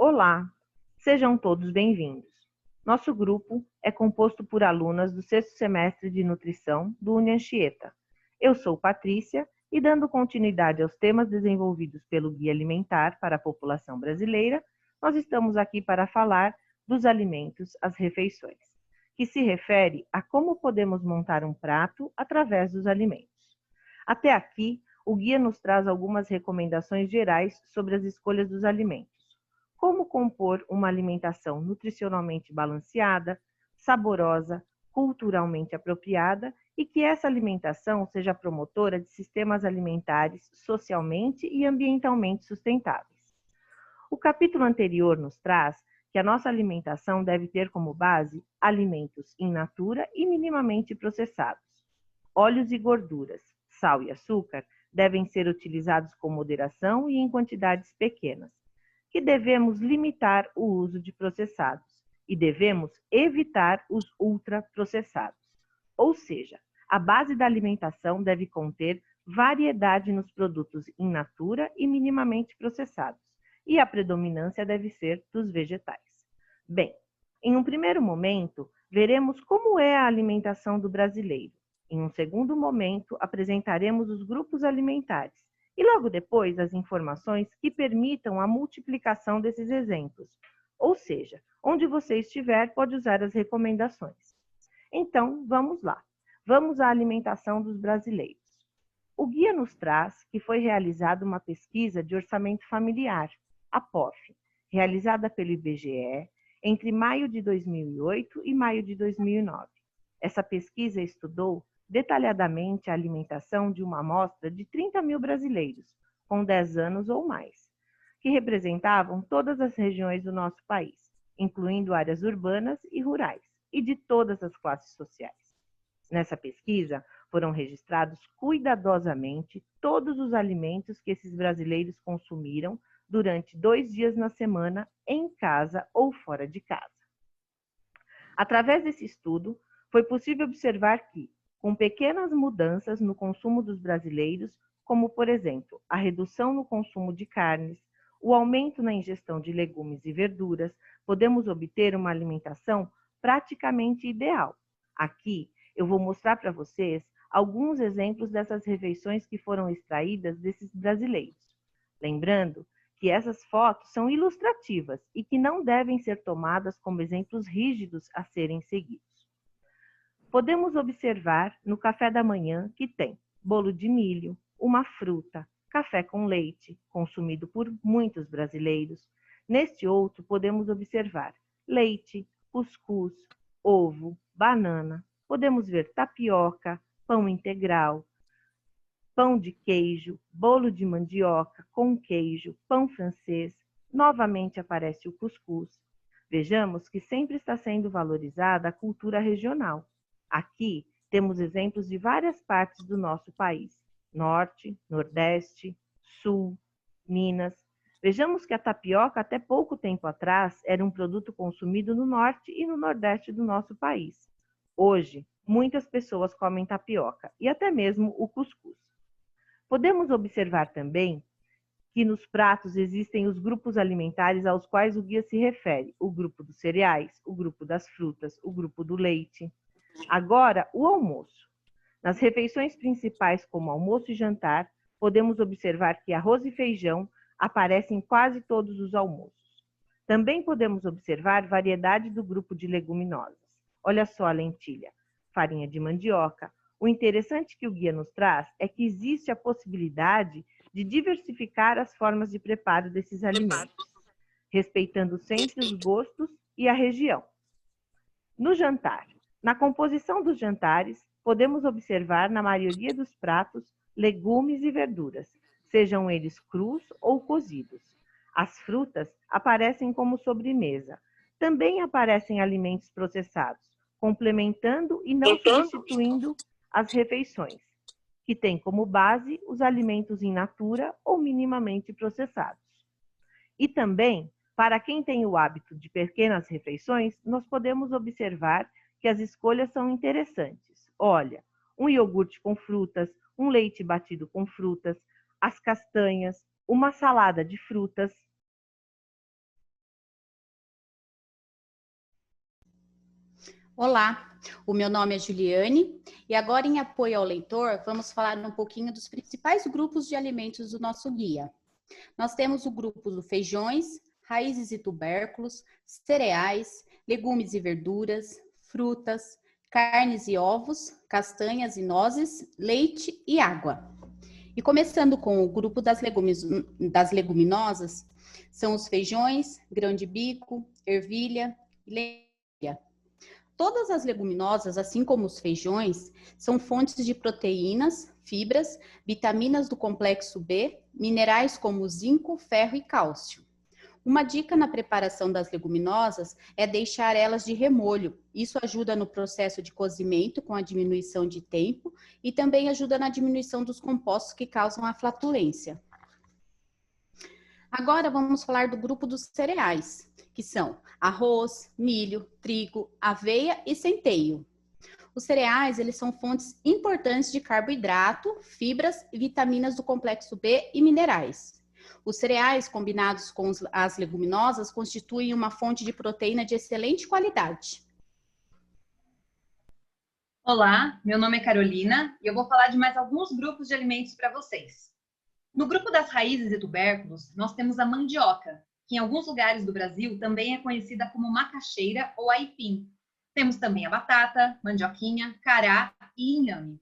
Olá, sejam todos bem-vindos. Nosso grupo é composto por alunas do sexto semestre de nutrição do Anchieta. Eu sou Patrícia e, dando continuidade aos temas desenvolvidos pelo Guia Alimentar para a População Brasileira, nós estamos aqui para falar dos alimentos às refeições, que se refere a como podemos montar um prato através dos alimentos. Até aqui, o guia nos traz algumas recomendações gerais sobre as escolhas dos alimentos. Como compor uma alimentação nutricionalmente balanceada, saborosa, culturalmente apropriada e que essa alimentação seja promotora de sistemas alimentares socialmente e ambientalmente sustentáveis. O capítulo anterior nos traz que a nossa alimentação deve ter como base alimentos in natura e minimamente processados. Óleos e gorduras, sal e açúcar devem ser utilizados com moderação e em quantidades pequenas, que devemos limitar o uso de processados e devemos evitar os ultraprocessados. Ou seja, a base da alimentação deve conter variedade nos produtos in natura e minimamente processados, e a predominância deve ser dos vegetais. Bem, em um primeiro momento, veremos como é a alimentação do brasileiro. Em um segundo momento, apresentaremos os grupos alimentares e logo depois as informações que permitam a multiplicação desses exemplos. Ou seja, onde você estiver, pode usar as recomendações. Então, vamos lá. Vamos à alimentação dos brasileiros. O guia nos traz que foi realizada uma pesquisa de orçamento familiar, a POF, realizada pelo IBGE entre maio de 2008 e maio de 2009. Essa pesquisa estudou detalhadamente a alimentação de uma amostra de 30 mil brasileiros, com 10 anos ou mais, que representavam todas as regiões do nosso país, incluindo áreas urbanas e rurais, e de todas as classes sociais. Nessa pesquisa, foram registrados cuidadosamente todos os alimentos que esses brasileiros consumiram durante 2 dias na semana, em casa ou fora de casa. Através desse estudo, foi possível observar que, com pequenas mudanças no consumo dos brasileiros, como, por exemplo, a redução no consumo de carnes, o aumento na ingestão de legumes e verduras, podemos obter uma alimentação praticamente ideal. Aqui, eu vou mostrar para vocês alguns exemplos dessas refeições que foram extraídas desses brasileiros. Lembrando que essas fotos são ilustrativas e que não devem ser tomadas como exemplos rígidos a serem seguidos. Podemos observar no café da manhã que tem bolo de milho, uma fruta, café com leite, consumido por muitos brasileiros. Neste outro, podemos observar leite, cuscuz, ovo, banana. Podemos ver tapioca, pão integral, pão de queijo, bolo de mandioca com queijo, pão francês. Novamente aparece o cuscuz. Vejamos que sempre está sendo valorizada a cultura regional. Aqui temos exemplos de várias partes do nosso país: Norte, Nordeste, Sul, Minas. Vejamos que a tapioca, até pouco tempo atrás, era um produto consumido no Norte e no Nordeste do nosso país. Hoje, muitas pessoas comem tapioca e até mesmo o cuscuz. Podemos observar também que nos pratos existem os grupos alimentares aos quais o guia se refere: o grupo dos cereais, o grupo das frutas, o grupo do leite. Agora, o almoço. Nas refeições principais, como almoço e jantar, podemos observar que arroz e feijão aparecem em quase todos os almoços. Também podemos observar variedade do grupo de leguminosas. Olha só a lentilha, farinha de mandioca. O interessante que o guia nos traz é que existe a possibilidade de diversificar as formas de preparo desses alimentos, respeitando sempre os gostos e a região. No jantar. Na composição dos jantares, podemos observar na maioria dos pratos legumes e verduras, sejam eles crus ou cozidos. As frutas aparecem como sobremesa. Também aparecem alimentos processados, complementando e não substituindo as refeições, que têm como base os alimentos in natura ou minimamente processados. E também, para quem tem o hábito de pequenas refeições, nós podemos observar que as escolhas são interessantes. Olha, um iogurte com frutas, um leite batido com frutas, as castanhas, uma salada de frutas. Olá, o meu nome é Juliane e agora, em apoio ao leitor, vamos falar um pouquinho dos principais grupos de alimentos do nosso guia. Nós temos o grupo do feijões, raízes e tubérculos, cereais, legumes e verduras, frutas, carnes e ovos, castanhas e nozes, leite e água. E começando com o grupo das leguminosas, são os feijões, grão de bico, ervilha e lentilha. Todas as leguminosas, assim como os feijões, são fontes de proteínas, fibras, vitaminas do complexo B, minerais como zinco, ferro e cálcio. Uma dica na preparação das leguminosas é deixar elas de remolho. Isso ajuda no processo de cozimento com a diminuição de tempo e também ajuda na diminuição dos compostos que causam a flatulência. Agora vamos falar do grupo dos cereais, que são arroz, milho, trigo, aveia e centeio. Os cereais, eles são fontes importantes de carboidrato, fibras e vitaminas do complexo B e minerais. Os cereais, combinados com as leguminosas, constituem uma fonte de proteína de excelente qualidade. Olá, meu nome é Carolina e eu vou falar de mais alguns grupos de alimentos para vocês. No grupo das raízes e tubérculos, nós temos a mandioca, que em alguns lugares do Brasil também é conhecida como macaxeira ou aipim. Temos também a batata, mandioquinha, cará e inhame.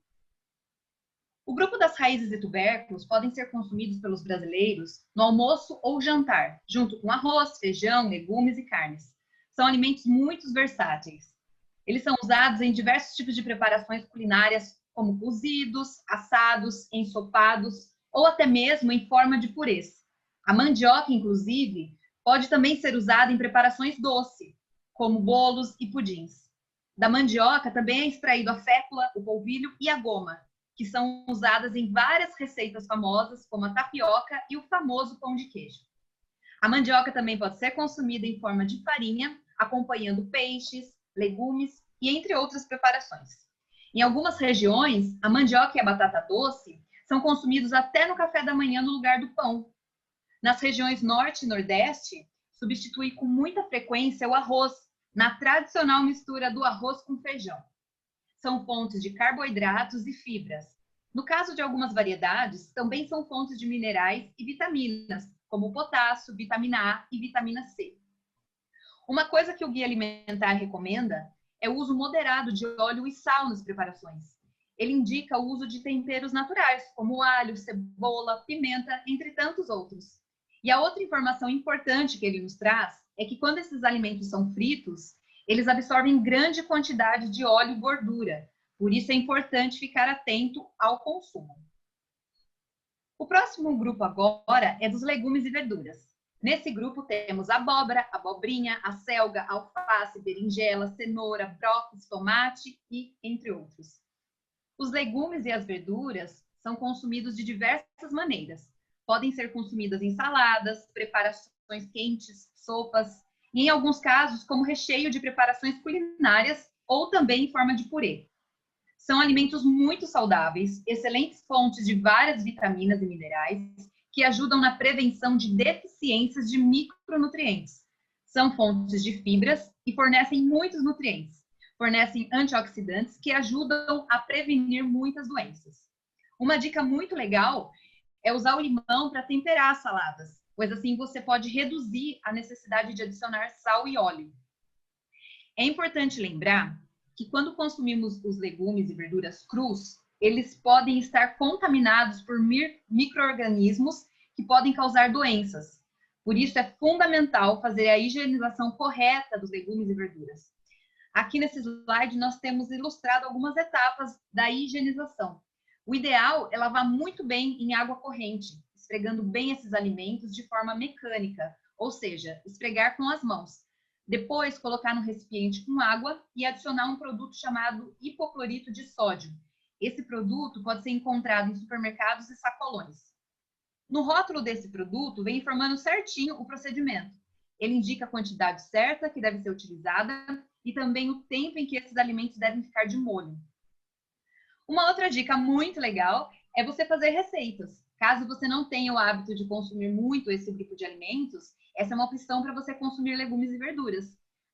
O grupo das raízes e tubérculos podem ser consumidos pelos brasileiros no almoço ou jantar, junto com arroz, feijão, legumes e carnes. São alimentos muito versáteis. Eles são usados em diversos tipos de preparações culinárias, como cozidos, assados, ensopados ou até mesmo em forma de purês. A mandioca, inclusive, pode também ser usada em preparações doces, como bolos e pudins. Da mandioca também é extraído a fécula, o polvilho e a goma, que são usadas em várias receitas famosas, como a tapioca e o famoso pão de queijo. A mandioca também pode ser consumida em forma de farinha, acompanhando peixes, legumes e entre outras preparações. Em algumas regiões, a mandioca e a batata doce são consumidos até no café da manhã no lugar do pão. Nas regiões norte e nordeste, substitui com muita frequência o arroz, na tradicional mistura do arroz com feijão. São fontes de carboidratos e fibras. No caso de algumas variedades, também são fontes de minerais e vitaminas, como potássio, vitamina A e vitamina C. Uma coisa que o Guia Alimentar recomenda é o uso moderado de óleo e sal nas preparações. Ele indica o uso de temperos naturais, como alho, cebola, pimenta, entre tantos outros. E a outra informação importante que ele nos traz é que quando esses alimentos são fritos, eles absorvem grande quantidade de óleo e gordura. Por isso é importante ficar atento ao consumo. O próximo grupo agora é dos legumes e verduras. Nesse grupo temos abóbora, abobrinha, acelga, alface, berinjela, cenoura, brócolis, tomate e entre outros. Os legumes e as verduras são consumidos de diversas maneiras. Podem ser consumidas em saladas, preparações quentes, sopas, e em alguns casos como recheio de preparações culinárias ou também em forma de purê. São alimentos muito saudáveis, excelentes fontes de várias vitaminas e minerais que ajudam na prevenção de deficiências de micronutrientes. São fontes de fibras e fornecem muitos nutrientes. Fornecem antioxidantes que ajudam a prevenir muitas doenças. Uma dica muito legal é usar o limão para temperar as saladas, pois assim você pode reduzir a necessidade de adicionar sal e óleo. É importante lembrar que quando consumimos os legumes e verduras crus, eles podem estar contaminados por micro-organismos que podem causar doenças. Por isso é fundamental fazer a higienização correta dos legumes e verduras. Aqui nesse slide nós temos ilustrado algumas etapas da higienização. O ideal é lavar muito bem em água corrente, esfregando bem esses alimentos de forma mecânica, ou seja, esfregar com as mãos. Depois, colocar no recipiente com água e adicionar um produto chamado hipoclorito de sódio. Esse produto pode ser encontrado em supermercados e sacolões. No rótulo desse produto, vem informando certinho o procedimento. Ele indica a quantidade certa que deve ser utilizada e também o tempo em que esses alimentos devem ficar de molho. Uma outra dica muito legal é você fazer receitas. Caso você não tenha o hábito de consumir muito esse grupo de alimentos, essa é uma opção para você consumir legumes e verduras.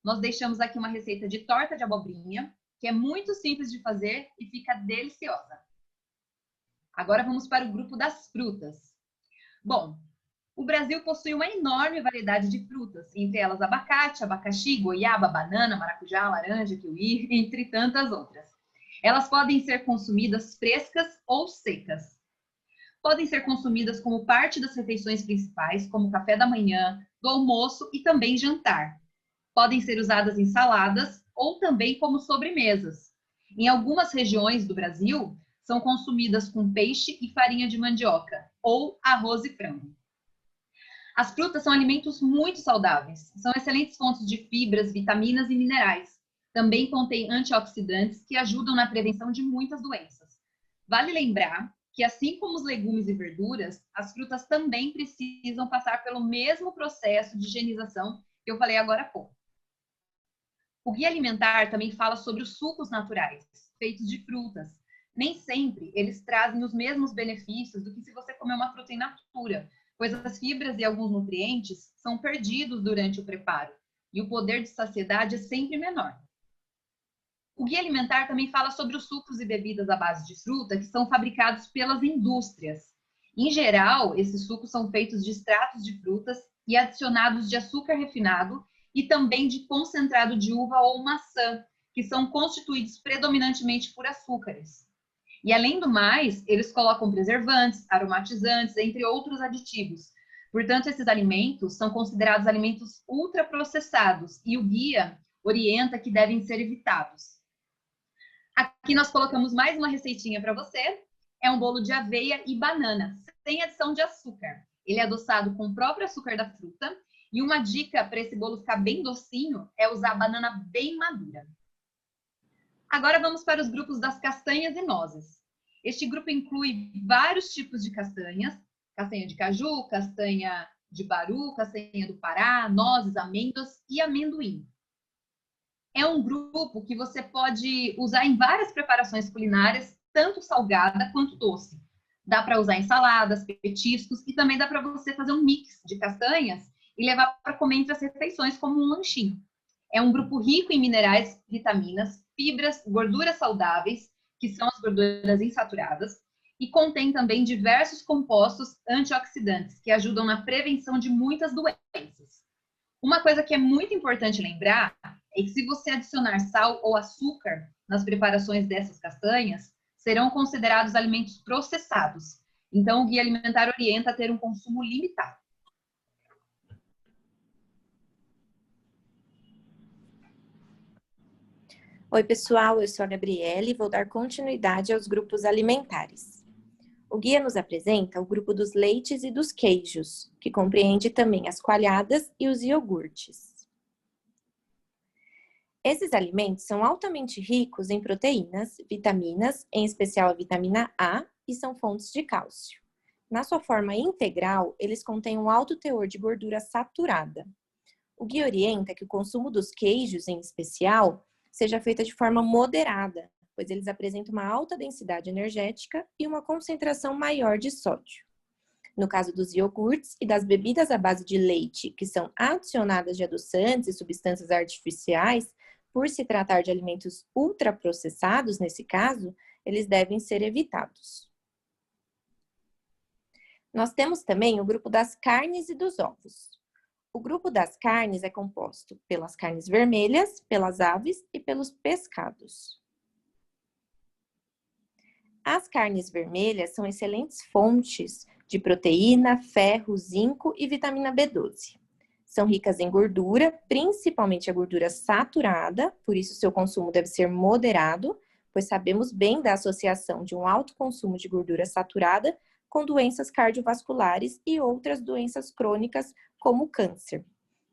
nós deixamos aqui uma receita de torta de abobrinha, que é muito simples de fazer e fica deliciosa. Agora vamos para o grupo das frutas. Bom, o Brasil possui uma enorme variedade de frutas, entre elas abacate, abacaxi, goiaba, banana, maracujá, laranja, kiwi, entre tantas outras. Elas podem ser consumidas frescas ou secas. Podem ser consumidas como parte das refeições principais, como café da manhã, do almoço e também jantar. Podem ser usadas em saladas ou também como sobremesas. Em algumas regiões do Brasil, são consumidas com peixe e farinha de mandioca, ou arroz e frango. As frutas são alimentos muito saudáveis. São excelentes fontes de fibras, vitaminas e minerais. Também contêm antioxidantes que ajudam na prevenção de muitas doenças. Vale lembrar que, assim como os legumes e verduras, as frutas também precisam passar pelo mesmo processo de higienização que eu falei agora há pouco. O Guia Alimentar também fala sobre os sucos naturais, feitos de frutas. Nem sempre eles trazem os mesmos benefícios do que se você comer uma fruta in natura, pois as fibras e alguns nutrientes são perdidos durante o preparo e o poder de saciedade é sempre menor. O Guia Alimentar também fala sobre os sucos e bebidas à base de fruta que são fabricados pelas indústrias. Em geral, esses sucos são feitos de extratos de frutas e adicionados de açúcar refinado e também de concentrado de uva ou maçã, que são constituídos predominantemente por açúcares. E, além do mais, eles colocam preservantes, aromatizantes, entre outros aditivos. Portanto, esses alimentos são considerados alimentos ultraprocessados e o guia orienta que devem ser evitados. Aqui nós colocamos mais uma receitinha para você. É um bolo de aveia e banana, sem adição de açúcar. Ele é adoçado com o próprio açúcar da fruta. E uma dica para esse bolo ficar bem docinho é usar a banana bem madura. Agora vamos para os grupos das castanhas e nozes. Este grupo inclui vários tipos de castanhas, castanha de caju, castanha de baru, castanha do Pará, nozes, amêndoas e amendoim. É um grupo que você pode usar em várias preparações culinárias, tanto salgada quanto doce. Dá para usar em saladas, petiscos e também dá para você fazer um mix de castanhas e levar para comer entre as refeições como um lanchinho. É um grupo rico em minerais, vitaminas, fibras, gorduras saudáveis, que são as gorduras insaturadas, e contém também diversos compostos antioxidantes, que ajudam na prevenção de muitas doenças. Uma coisa que é muito importante lembrar é que se você adicionar sal ou açúcar nas preparações dessas castanhas, serão considerados alimentos processados. Então, o Guia Alimentar orienta a ter um consumo limitado. Oi, pessoal, eu sou a Gabriele e vou dar continuidade aos grupos alimentares. O guia nos apresenta o grupo dos leites e dos queijos, que compreende também as coalhadas e os iogurtes. Esses alimentos são altamente ricos em proteínas, vitaminas, em especial a vitamina A, e são fontes de cálcio. Na sua forma integral, eles contêm um alto teor de gordura saturada. O guia orienta que o consumo dos queijos, em especial, seja feita de forma moderada, pois eles apresentam uma alta densidade energética e uma concentração maior de sódio. No caso dos iogurtes e das bebidas à base de leite, que são adicionadas de adoçantes e substâncias artificiais, por se tratar de alimentos ultraprocessados, nesse caso, eles devem ser evitados. Nós temos também o grupo das carnes e dos ovos. O grupo das carnes é composto pelas carnes vermelhas, pelas aves e pelos pescados. As carnes vermelhas são excelentes fontes de proteína, ferro, zinco e vitamina B12. São ricas em gordura, principalmente a gordura saturada, por isso seu consumo deve ser moderado, pois sabemos bem da associação de um alto consumo de gordura saturada com doenças cardiovasculares e outras doenças crônicas, como o câncer.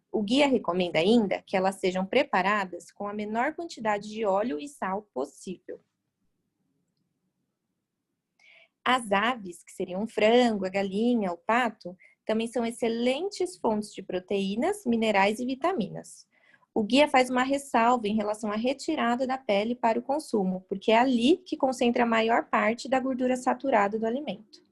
O guia recomenda ainda que elas sejam preparadas com a menor quantidade de óleo e sal possível. As aves, que seriam o frango, a galinha, o pato, também são excelentes fontes de proteínas, minerais e vitaminas. O guia faz uma ressalva em relação à retirada da pele para o consumo, porque é ali que concentra a maior parte da gordura saturada do alimento.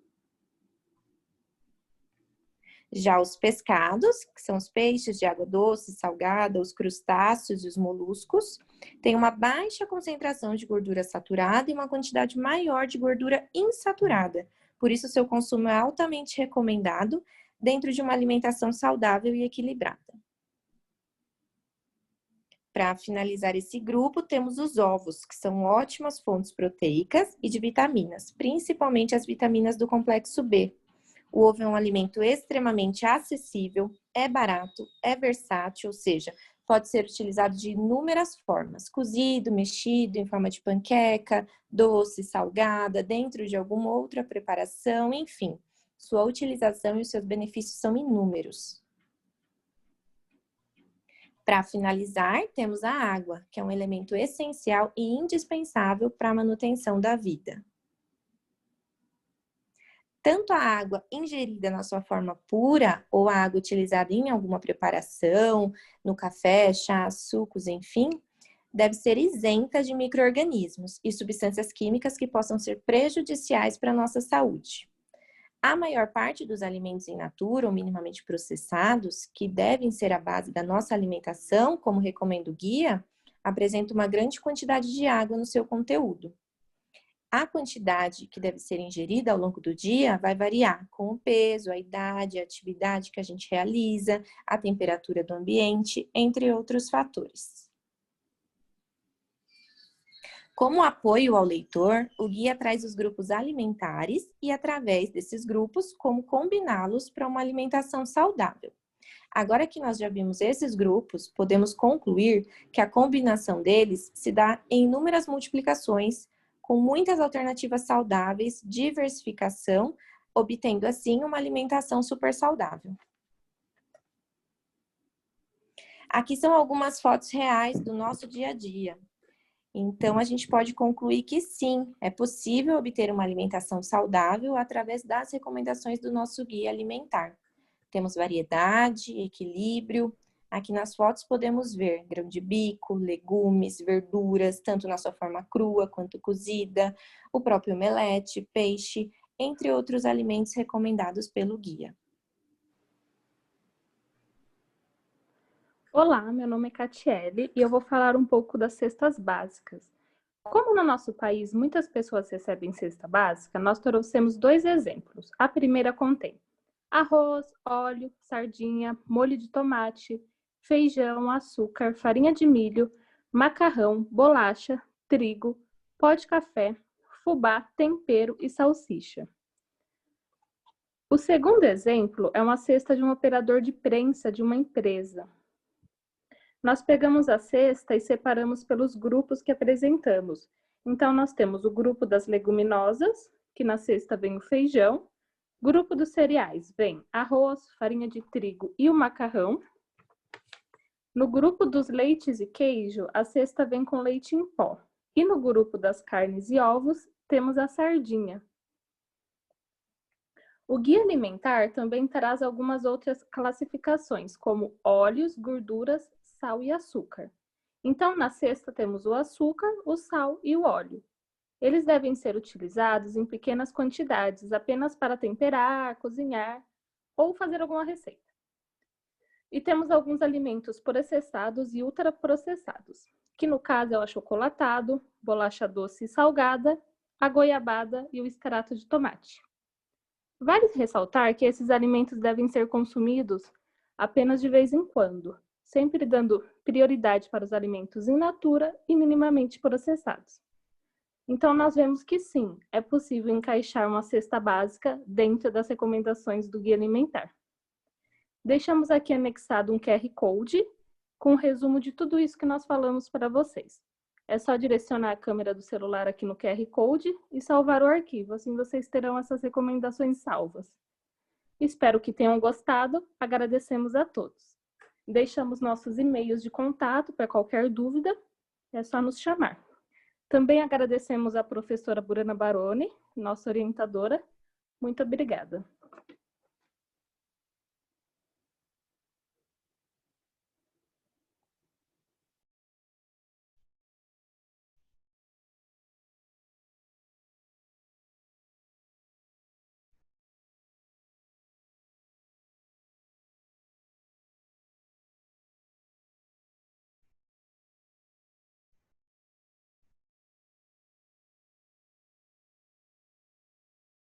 Já os pescados, que são os peixes de água doce, salgada, os crustáceos e os moluscos, têm uma baixa concentração de gordura saturada e uma quantidade maior de gordura insaturada. Por isso, seu consumo é altamente recomendado dentro de uma alimentação saudável e equilibrada. Para finalizar esse grupo, temos os ovos, que são ótimas fontes proteicas e de vitaminas, principalmente as vitaminas do complexo B. O ovo é um alimento extremamente acessível, é barato, é versátil, ou seja, pode ser utilizado de inúmeras formas, cozido, mexido, em forma de panqueca, doce, salgada, dentro de alguma outra preparação, enfim. Sua utilização e os seus benefícios são inúmeros. Para finalizar, temos a água, que é um elemento essencial e indispensável para a manutenção da vida. Tanto a água ingerida na sua forma pura ou a água utilizada em alguma preparação, no café, chá, sucos, enfim, deve ser isenta de micro-organismos e substâncias químicas que possam ser prejudiciais para a nossa saúde. A maior parte dos alimentos in natura ou minimamente processados, que devem ser a base da nossa alimentação, como recomenda o guia, apresenta uma grande quantidade de água no seu conteúdo. A quantidade que deve ser ingerida ao longo do dia vai variar com o peso, a idade, a atividade que a gente realiza, a temperatura do ambiente, entre outros fatores. Como apoio ao leitor, o guia traz os grupos alimentares e, através desses grupos, como combiná-los para uma alimentação saudável. Agora que nós já vimos esses grupos, podemos concluir que a combinação deles se dá em inúmeras multiplicações, com muitas alternativas saudáveis, diversificação, obtendo assim uma alimentação super saudável. Aqui são algumas fotos reais do nosso dia a dia. Então, a gente pode concluir que sim, é possível obter uma alimentação saudável através das recomendações do nosso guia alimentar. Temos variedade, equilíbrio. Aqui nas fotos podemos ver grão de bico, legumes, verduras, tanto na sua forma crua quanto cozida, o próprio omelete, peixe, entre outros alimentos recomendados pelo guia. Olá, meu nome é Catiele e eu vou falar um pouco das cestas básicas. Como no nosso país muitas pessoas recebem cesta básica, nós trouxemos 2 exemplos. A primeira contém arroz, óleo, sardinha, molho de tomate, feijão, açúcar, farinha de milho, macarrão, bolacha, trigo, pó de café, fubá, tempero e salsicha. O segundo exemplo é uma cesta de um operador de prensa de uma empresa. Nós pegamos a cesta e separamos pelos grupos que apresentamos. Então, nós temos o grupo das leguminosas, que na cesta vem o feijão. Grupo dos cereais vem arroz, farinha de trigo e o macarrão. No grupo dos leites e queijo, a cesta vem com leite em pó. E no grupo das carnes e ovos, temos a sardinha. O guia alimentar também traz algumas outras classificações, como óleos, gorduras, sal e açúcar. Então, na cesta temos o açúcar, o sal e o óleo. Eles devem ser utilizados em pequenas quantidades, apenas para temperar, cozinhar ou fazer alguma receita. E temos alguns alimentos processados e ultraprocessados, que no caso é o achocolatado, bolacha doce e salgada, a goiabada e o extrato de tomate. Vale ressaltar que esses alimentos devem ser consumidos apenas de vez em quando, sempre dando prioridade para os alimentos in natura e minimamente processados. Então, nós vemos que sim, é possível encaixar uma cesta básica dentro das recomendações do guia alimentar. Deixamos aqui anexado um QR Code com um resumo de tudo isso que nós falamos para vocês. É só direcionar a câmera do celular aqui no QR Code e salvar o arquivo, assim vocês terão essas recomendações salvas. Espero que tenham gostado, agradecemos a todos. Deixamos nossos e-mails de contato para qualquer dúvida, é só nos chamar. Também agradecemos à professora Burana Baroni, nossa orientadora. Muito obrigada.